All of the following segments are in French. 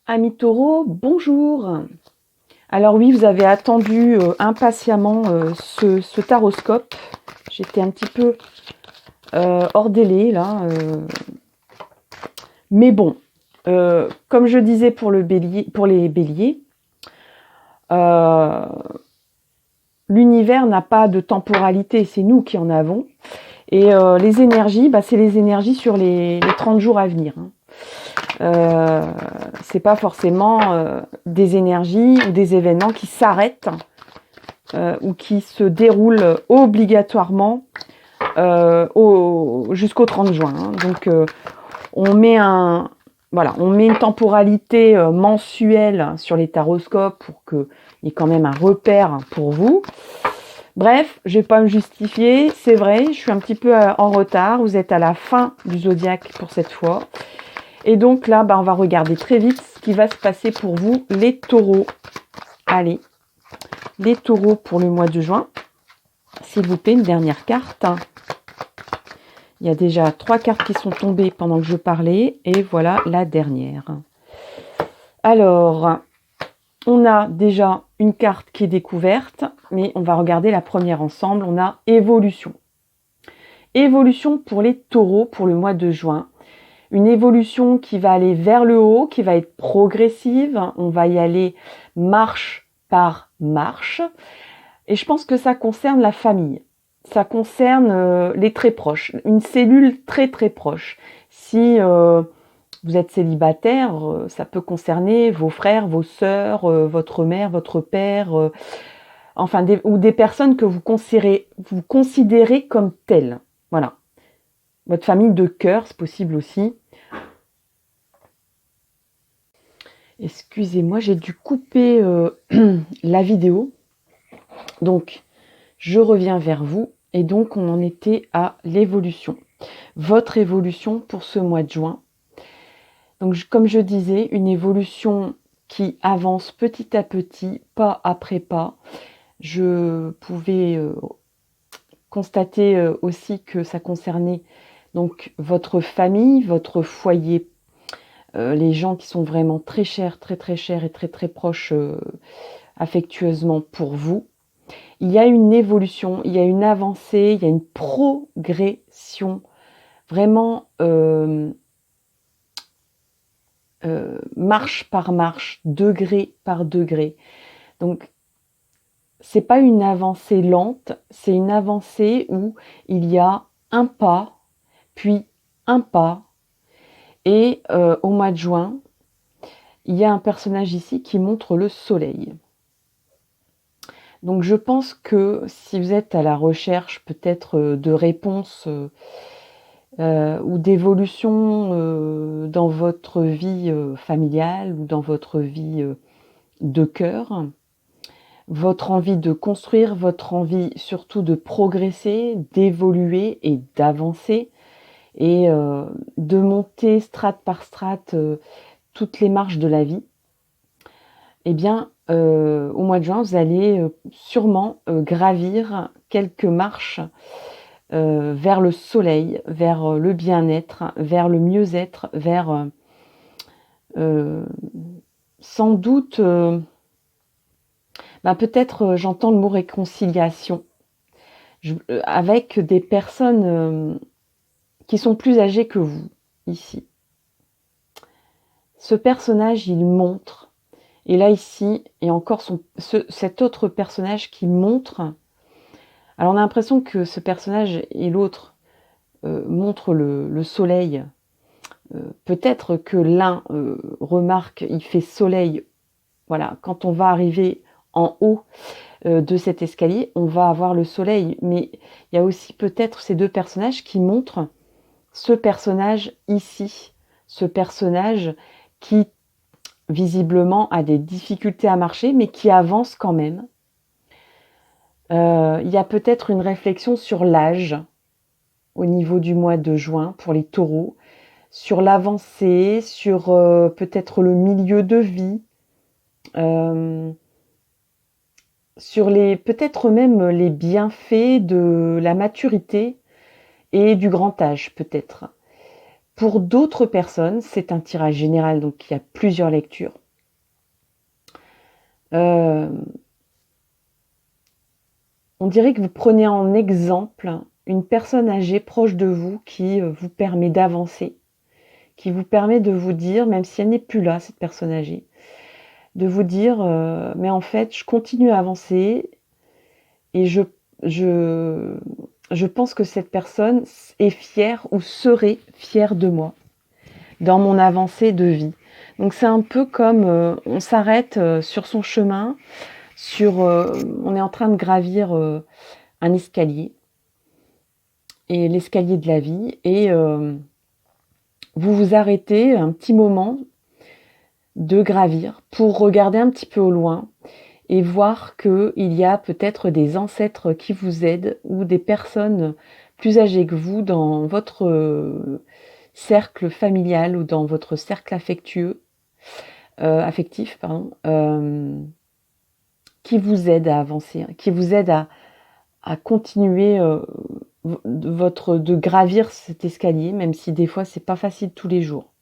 Amis taureaux, bonjour. Alors oui, vous avez attendu impatiemment ce taroscope. J'étais un petit peu hors délai là. Mais bon, comme je disais pour les béliers, euh, l'univers n'a pas de temporalité, c'est nous qui en avons. Et les énergies, c'est les énergies sur les 30 jours à venir. C'est pas forcément des énergies ou des événements qui s'arrêtent ou qui se déroulent obligatoirement jusqu'au 30 juin. Donc on met une temporalité mensuelle sur les taroscopes pour qu'il y ait quand même un repère pour vous. Bref, je ne vais pas me justifier, c'est vrai, je suis un petit peu en retard, vous êtes à la fin du zodiaque pour cette fois. Et donc là, on va regarder très vite ce qui va se passer pour vous, les taureaux. Allez, les taureaux pour le mois de juin. S'il vous plaît, une dernière carte. Il y a déjà 3 cartes qui sont tombées pendant que je parlais. Et voilà la dernière. Alors, on a déjà une carte qui est découverte. Mais on va regarder la première ensemble. On a évolution. Évolution pour les taureaux pour le mois de juin. Une évolution qui va aller vers le haut, qui va être progressive. On va y aller marche par marche. Et je pense que ça concerne la famille. Ça concerne les très proches. Une cellule très très proche. Si vous êtes célibataire, ça peut concerner vos frères, vos sœurs, votre mère, votre père, ou des personnes que vous considérez comme telles. Voilà. Votre famille de cœur, c'est possible aussi. Excusez-moi, j'ai dû couper la vidéo. Donc, je reviens vers vous. Et donc, on en était à l'évolution. Votre évolution pour ce mois de juin. Donc, comme je disais, une évolution qui avance petit à petit, pas après pas. Je pouvais constater aussi que ça concernait donc votre famille, votre foyer, les gens qui sont vraiment très chers, très très chers et très très proches affectueusement pour vous. Il y a une évolution, il y a une avancée, il y a une progression, vraiment marche par marche, degré par degré. Donc, c'est pas une avancée lente, c'est une avancée où il y a un pas, puis un pas. Et au mois de juin, il y a un personnage ici qui montre le soleil. Donc je pense que si vous êtes à la recherche peut-être de réponses ou d'évolution dans votre vie familiale ou dans votre vie de cœur, votre envie de construire, votre envie surtout de progresser, d'évoluer et d'avancer et de monter strate par strate toutes les marches de la vie, eh bien, au mois de juin, vous allez sûrement gravir quelques marches vers le soleil, vers le bien-être, vers le mieux-être, vers sans doute, peut-être j'entends le mot réconciliation, avec des personnes qui sont plus âgées que vous, ici. Ce personnage, il montre, et là ici, et encore cet autre personnage qui montre. Alors on a l'impression que ce personnage et l'autre montrent le soleil. Peut-être que l'un remarque, il fait soleil. Voilà, quand on va arriver en haut de cet escalier, on va avoir le soleil. Mais il y a aussi peut-être ces deux personnages qui montrent ce personnage ici. Ce personnage qui visiblement a des difficultés à marcher, mais qui avance quand même. Il y a peut-être une réflexion sur l'âge au niveau du mois de juin pour les taureaux, sur l'avancée, sur peut-être le milieu de vie, sur peut-être même les bienfaits de la maturité et du grand âge peut-être. Pour d'autres personnes, c'est un tirage général, donc il y a plusieurs lectures. On dirait que vous prenez en exemple une personne âgée proche de vous qui vous permet d'avancer, qui vous permet de vous dire, même si elle n'est plus là, cette personne âgée, de vous dire, mais en fait, je continue à avancer et je pense que cette personne est fière ou serait fière de moi dans mon avancée de vie. Donc c'est un peu comme on s'arrête sur son chemin, on est en train de gravir un escalier, et l'escalier de la vie, et vous vous arrêtez un petit moment de gravir pour regarder un petit peu au loin et voir qu'il y a peut-être des ancêtres qui vous aident ou des personnes plus âgées que vous dans votre cercle familial ou dans votre cercle affectif, qui vous aident à avancer, qui vous aident à continuer de gravir cet escalier, même si des fois c'est pas facile tous les jours.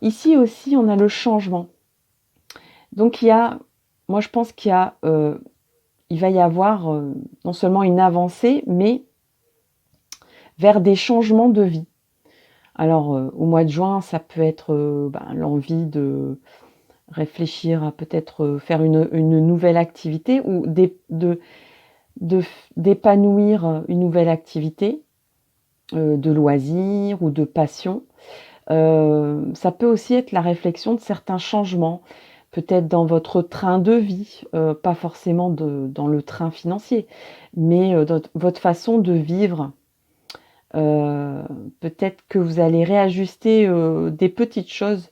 Ici aussi, on a le changement. Donc moi je pense il va y avoir non seulement une avancée, mais vers des changements de vie. Alors au mois de juin, ça peut être l'envie de réfléchir à peut-être faire une nouvelle activité ou d'épanouir une nouvelle activité de loisir ou de passion. Ça peut aussi être la réflexion de certains changements, peut-être dans votre train de vie, pas forcément dans le train financier, mais dans votre façon de vivre. Peut-être que vous allez réajuster des petites choses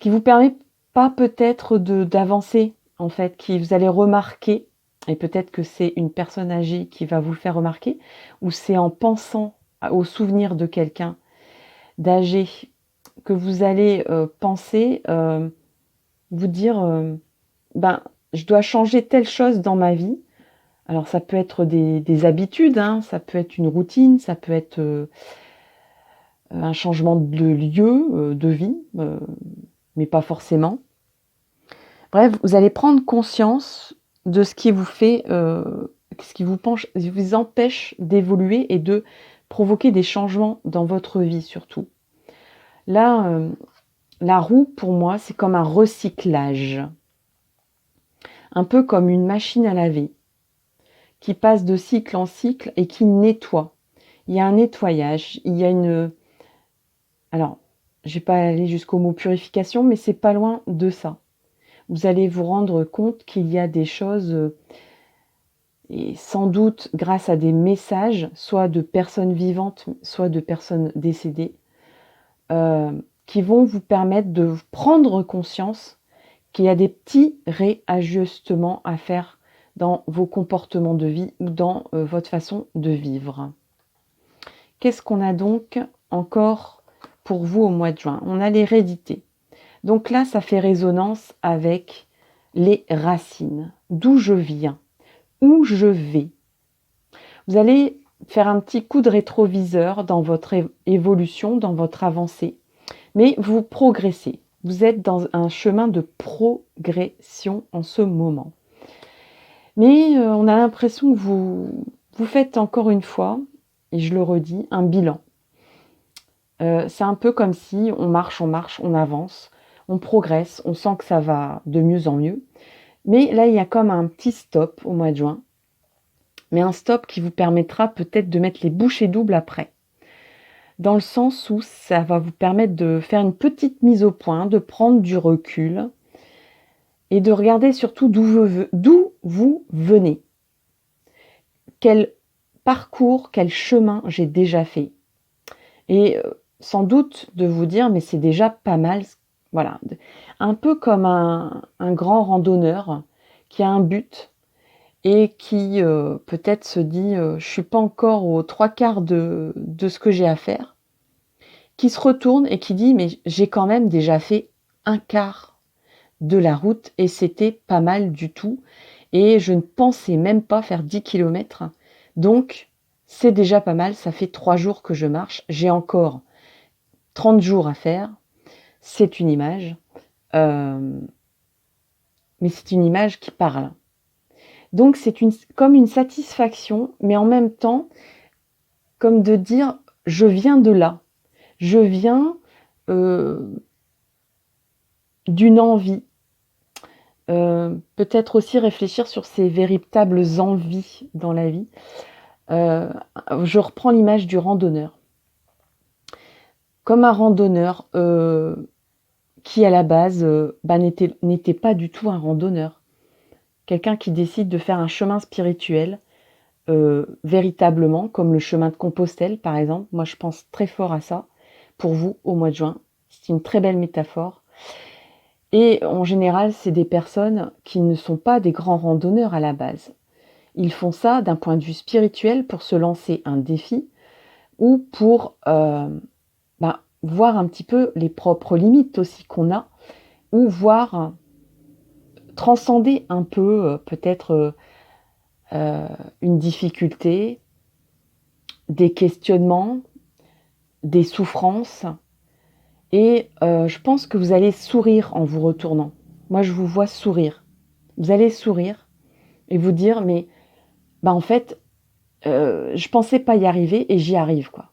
qui vous permettent pas peut-être d'avancer, en fait, qui vous allez remarquer, et peut-être que c'est une personne âgée qui va vous le faire remarquer, ou c'est en pensant au souvenir de quelqu'un d'âgé que vous allez penser, vous dire je dois changer telle chose dans ma vie. Alors ça peut être des habitudes, hein, ça peut être une routine, ça peut être un changement de lieu, de vie, mais pas forcément. Bref, vous allez prendre conscience de ce qui vous fait, ce qui vous empêche d'évoluer et de provoquer des changements dans votre vie surtout. Là, la roue, pour moi, c'est comme un recyclage. Un peu comme une machine à laver qui passe de cycle en cycle et qui nettoie. Il y a un nettoyage, il y a une... Alors, je ne vais pas aller jusqu'au mot purification, mais c'est pas loin de ça. Vous allez vous rendre compte qu'il y a des choses, et sans doute grâce à des messages, soit de personnes vivantes, soit de personnes décédées, qui vont vous permettre de prendre conscience qu'il y a des petits réajustements à faire dans vos comportements de vie ou dans votre façon de vivre. Qu'est-ce qu'on a donc encore pour vous au mois de juin? On a l'hérédité. Donc là, ça fait résonance avec les racines. D'où je viens, où je vais. Vous allez faire un petit coup de rétroviseur dans votre évolution, dans votre avancée. Mais vous progressez. Vous êtes dans un chemin de progression en ce moment. Mais on a l'impression que vous faites encore une fois, et je le redis, un bilan. C'est un peu comme si on marche, on avance, on progresse, on sent que ça va de mieux en mieux. Mais là, il y a comme un petit stop au mois de juin. Mais un stop qui vous permettra peut-être de mettre les bouchées doubles après. Dans le sens où ça va vous permettre de faire une petite mise au point, de prendre du recul et de regarder surtout d'où vous venez. Quel parcours, quel chemin j'ai déjà fait. Et sans doute de vous dire, mais c'est déjà pas mal. Voilà. Un peu comme un grand randonneur qui a un but et qui peut-être se dit je ne suis pas encore aux 3/4 de ce que j'ai à faire, qui se retourne et qui dit mais j'ai quand même déjà fait 1/4 de la route et c'était pas mal du tout et je ne pensais même pas faire 10 km. Donc c'est déjà pas mal, ça fait 3 jours que je marche, j'ai encore 30 jours à faire, c'est une image, mais c'est une image qui parle. Donc c'est comme une satisfaction, mais en même temps, comme de dire « je viens de là ». Je viens d'une envie. Peut-être aussi réfléchir sur ses véritables envies dans la vie. Je reprends l'image du randonneur. Comme un randonneur qui, à la base, n'était pas du tout un randonneur. Quelqu'un qui décide de faire un chemin spirituel, véritablement, comme le chemin de Compostelle, par exemple. Moi, je pense très fort à ça, pour vous, au mois de juin. C'est une très belle métaphore. Et en général, c'est des personnes qui ne sont pas des grands randonneurs à la base. Ils font ça d'un point de vue spirituel pour se lancer un défi ou pour voir un petit peu les propres limites aussi qu'on a, ou voir transcender un peu peut-être une difficulté, des questionnements, des souffrances. Et je pense que vous allez sourire en vous retournant. Moi, je vous vois sourire. Vous allez sourire et vous dire, mais en fait, je pensais pas y arriver et j'y arrive, quoi.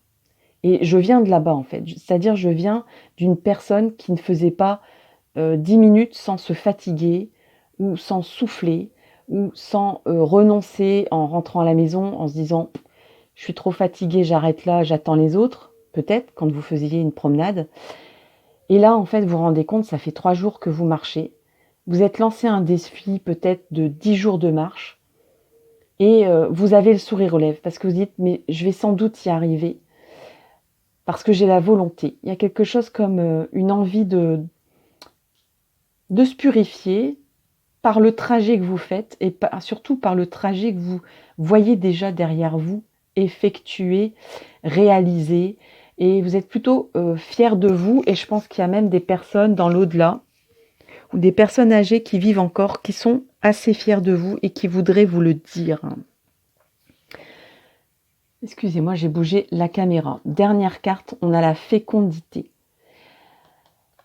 Et je viens de là-bas, en fait. C'est-à-dire, je viens d'une personne qui ne faisait pas 10 minutes sans se fatiguer ou sans souffler ou sans renoncer en rentrant à la maison en se disant « je suis trop fatiguée, j'arrête là, j'attends les autres », peut-être, quand vous faisiez une promenade. Et là, en fait, vous vous rendez compte, ça fait 3 jours que vous marchez. Vous êtes lancé un défi peut-être de 10 jours de marche. Et vous avez le sourire aux lèvres parce que vous dites « mais je vais sans doute y arriver » parce que j'ai la volonté. Il y a quelque chose comme une envie de se purifier par le trajet que vous faites et surtout par le trajet que vous voyez déjà derrière vous, effectuer, réaliser. Et vous êtes plutôt fiers de vous. Et je pense qu'il y a même des personnes dans l'au-delà ou des personnes âgées qui vivent encore, qui sont assez fiers de vous et qui voudraient vous le dire. Excusez-moi, j'ai bougé la caméra. Dernière carte, on a la fécondité.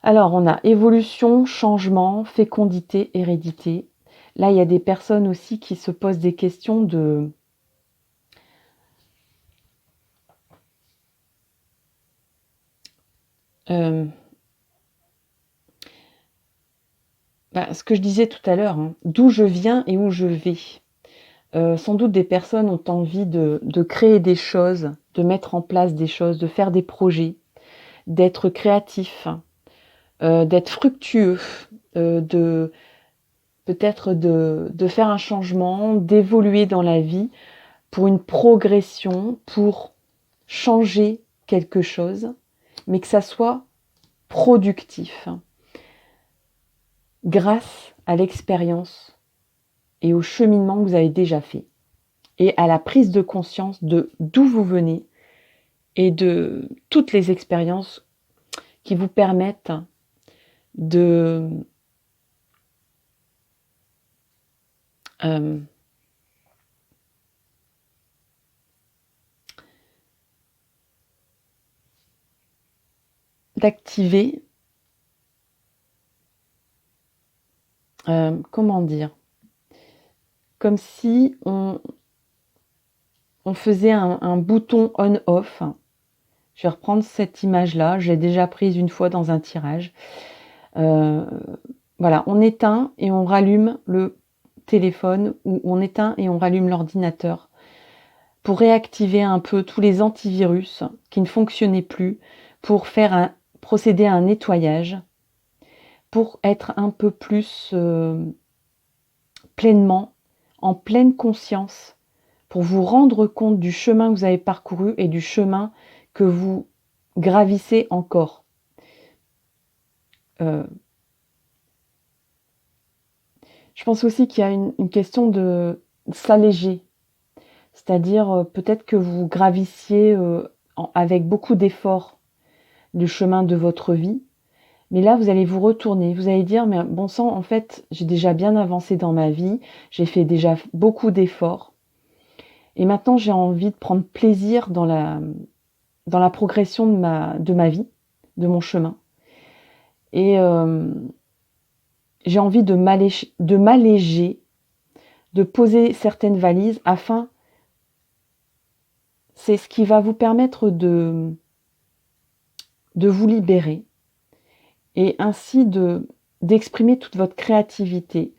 Alors, on a évolution, changement, fécondité, hérédité. Là, il y a des personnes aussi qui se posent des questions de... ce que je disais tout à l'heure, hein, d'où je viens et où je vais. Sans doute des personnes ont envie de créer des choses, de mettre en place des choses, de faire des projets, d'être créatif, d'être fructueux, peut-être de faire un changement, d'évoluer dans la vie pour une progression, pour changer quelque chose, mais que ça soit productif, grâce à l'expérience et au cheminement que vous avez déjà fait, et à la prise de conscience de d'où vous venez et de toutes les expériences qui vous permettent de d'activer, comment dire, comme si on faisait un bouton on-off. Je vais reprendre cette image-là, je l'ai déjà prise une fois dans un tirage. Voilà, on éteint et on rallume le téléphone ou on éteint et on rallume l'ordinateur pour réactiver un peu tous les antivirus qui ne fonctionnaient plus, pour procéder à un nettoyage, pour être un peu plus pleinement, en pleine conscience, pour vous rendre compte du chemin que vous avez parcouru et du chemin que vous gravissez encore. Je pense aussi qu'il y a une question de s'alléger. C'est-à-dire peut-être que vous gravissiez avec beaucoup d'efforts le chemin de votre vie. Mais là, vous allez vous retourner. Vous allez dire, mais bon sang, en fait, j'ai déjà bien avancé dans ma vie. J'ai fait déjà beaucoup d'efforts. Et maintenant, j'ai envie de prendre plaisir dans la progression de ma vie. de mon chemin. Et j'ai envie de m'alléger, de poser certaines valises afin, c'est ce qui va vous permettre de vous libérer et ainsi d'exprimer toute votre créativité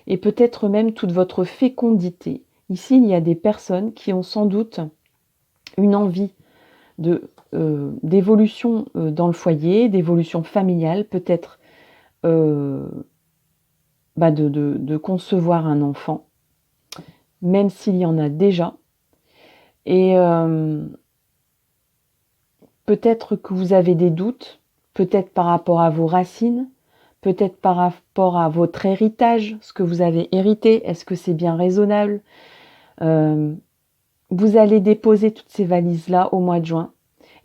et peut-être même toute votre fécondité. Ici, il y a des personnes qui ont sans doute une envie d'évolution dans le foyer, d'évolution familiale, peut-être de concevoir un enfant, même s'il y en a déjà. Et peut-être que vous avez des doutes, peut-être par rapport à vos racines, peut-être par rapport à votre héritage, ce que vous avez hérité, est-ce que c'est bien raisonnable? Vous allez déposer toutes ces valises-là au mois de juin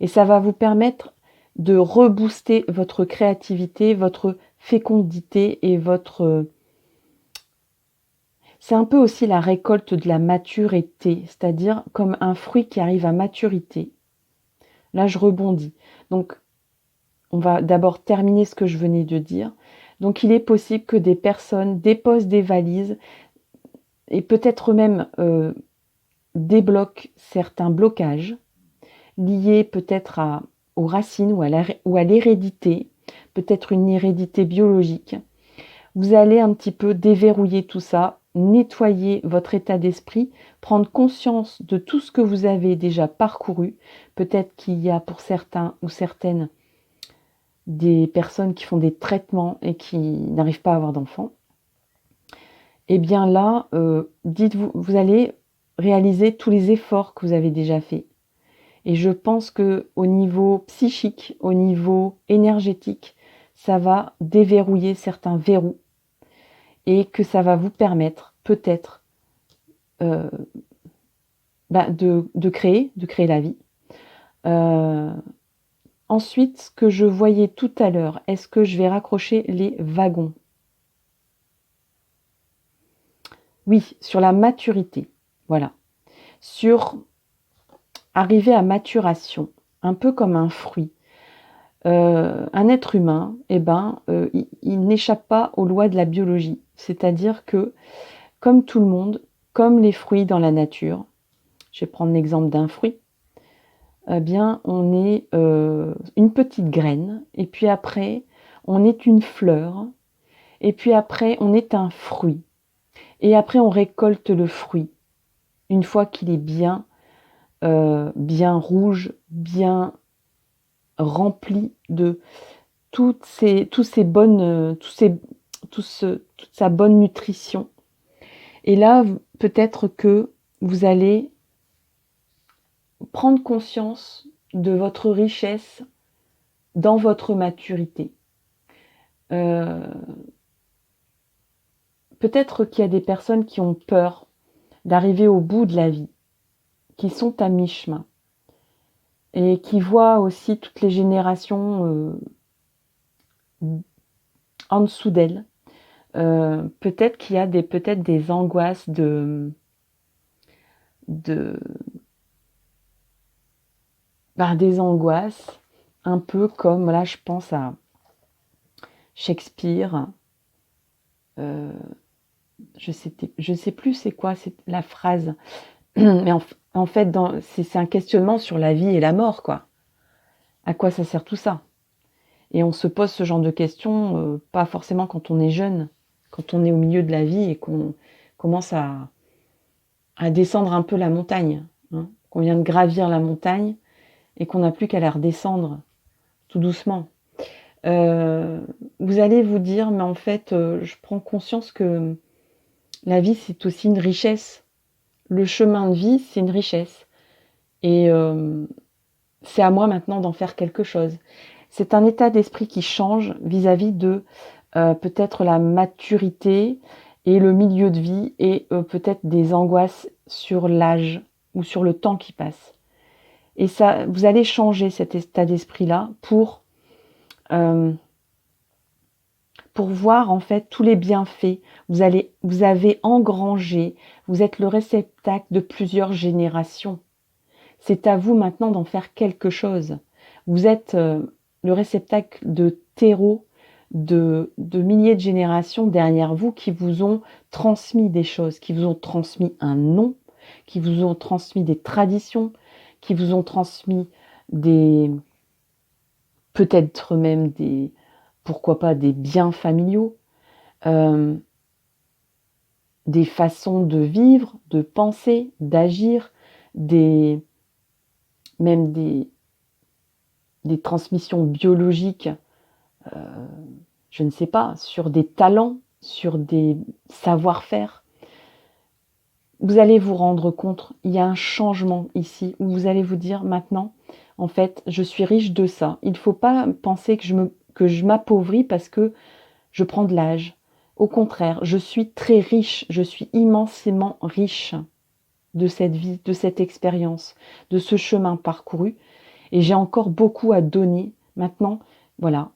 et ça va vous permettre de rebooster votre créativité, votre fécondité et votre... C'est un peu aussi la récolte de la maturité, c'est-à-dire comme un fruit qui arrive à maturité. Là, je rebondis. Donc, on va d'abord terminer ce que je venais de dire. Donc, il est possible que des personnes déposent des valises et peut-être même débloquent certains blocages liés peut-être aux racines ou à l'hérédité, peut-être une hérédité biologique. Vous allez un petit peu déverrouiller tout ça, nettoyer votre état d'esprit, prendre conscience de tout ce que vous avez déjà parcouru. Peut-être qu'il y a pour certains ou certaines des personnes qui font des traitements et qui n'arrivent pas à avoir d'enfants. Et bien là, dites-vous, vous allez réaliser tous les efforts que vous avez déjà faits. Et je pense que au niveau psychique, au niveau énergétique, ça va déverrouiller certains verrous et que ça va vous permettre peut-être de créer la vie. Ensuite, ce que je voyais tout à l'heure, est-ce que je vais raccrocher les wagons? Oui, sur la maturité, voilà. Sur arriver à maturation, un peu comme un fruit. Un être humain, il n'échappe pas aux lois de la biologie. C'est-à-dire que, comme tout le monde, comme les fruits dans la nature, je vais prendre l'exemple d'un fruit, eh bien, on est une petite graine, et puis après, on est une fleur, et puis après, on est un fruit. Et après, on récolte le fruit, une fois qu'il est bien rouge, bien rempli de toute sa bonne nutrition. Et là, peut-être que vous allez prendre conscience de votre richesse dans votre maturité. Peut-être qu'il y a des personnes qui ont peur d'arriver au bout de la vie, qui sont à mi-chemin et qui voient aussi toutes les générations en dessous d'elles. Peut-être qu'il y a des angoisses des angoisses, un peu comme, là je pense à Shakespeare, je sais plus c'est quoi la phrase, mais en fait c'est un questionnement sur la vie et la mort, quoi. À quoi ça sert tout ça? Et on se pose ce genre de questions, pas forcément quand on est jeune, quand on est au milieu de la vie et qu'on commence à descendre un peu la montagne, hein, qu'on vient de gravir la montagne et qu'on n'a plus qu'à la redescendre tout doucement. Vous allez vous dire, mais en fait, je prends conscience que la vie, c'est aussi une richesse. Le chemin de vie, c'est une richesse. Et c'est à moi maintenant d'en faire quelque chose. C'est un état d'esprit qui change vis-à-vis de peut-être la maturité et le milieu de vie et peut-être des angoisses sur l'âge ou sur le temps qui passe. Et ça, vous allez changer cet état d'esprit-là pour voir en fait tous les bienfaits. Vous avez engrangé, vous êtes le réceptacle de plusieurs générations. C'est à vous maintenant d'en faire quelque chose. Vous êtes le réceptacle de terreau de milliers de générations derrière vous qui vous ont transmis des choses, qui vous ont transmis un nom, qui vous ont transmis des traditions, qui vous ont transmis des, peut-être même des, pourquoi pas, des biens familiaux, des façons de vivre, de penser, d'agir, même des transmissions biologiques, je ne sais pas, sur des talents, sur des savoir-faire. Vous allez vous rendre compte, il y a un changement ici, où vous allez vous dire maintenant, en fait, je suis riche de ça. Il ne faut pas penser que je m'appauvris parce que je prends de l'âge. Au contraire, je suis très riche, je suis immensément riche de cette vie, de cette expérience, de ce chemin parcouru. Et j'ai encore beaucoup à donner. Maintenant, voilà,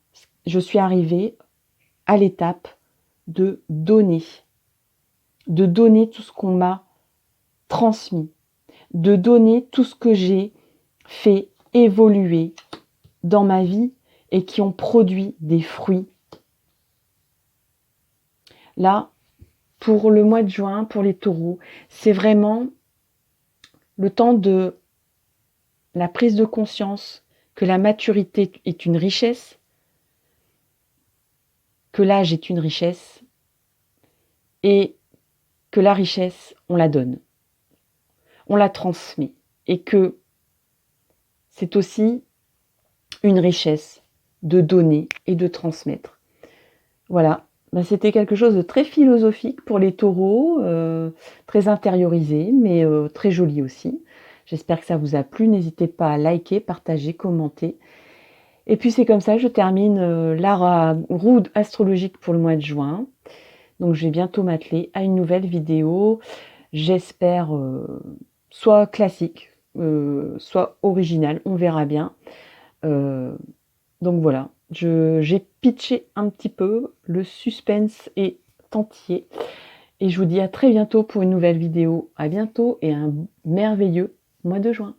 je suis arrivée à l'étape de donner tout ce qu'on m'a transmis, de donner tout ce que j'ai fait évoluer dans ma vie et qui ont produit des fruits. Là, pour le mois de juin, pour les taureaux, c'est vraiment le temps de la prise de conscience que la maturité est une richesse, que l'âge est une richesse et que la richesse, on la donne, on la transmet et que c'est aussi une richesse de donner et de transmettre. Voilà, c'était quelque chose de très philosophique pour les taureaux, très intériorisé, mais très joli aussi. J'espère que ça vous a plu. N'hésitez pas à liker, partager, commenter. Et puis c'est comme ça que je termine la roue astrologique pour le mois de juin. Donc je vais bientôt m'atteler à une nouvelle vidéo. J'espère soit classique, soit originale, on verra bien. Donc voilà, j'ai pitché un petit peu, le suspense est entier. Et je vous dis à très bientôt pour une nouvelle vidéo. À bientôt et un merveilleux mois de juin.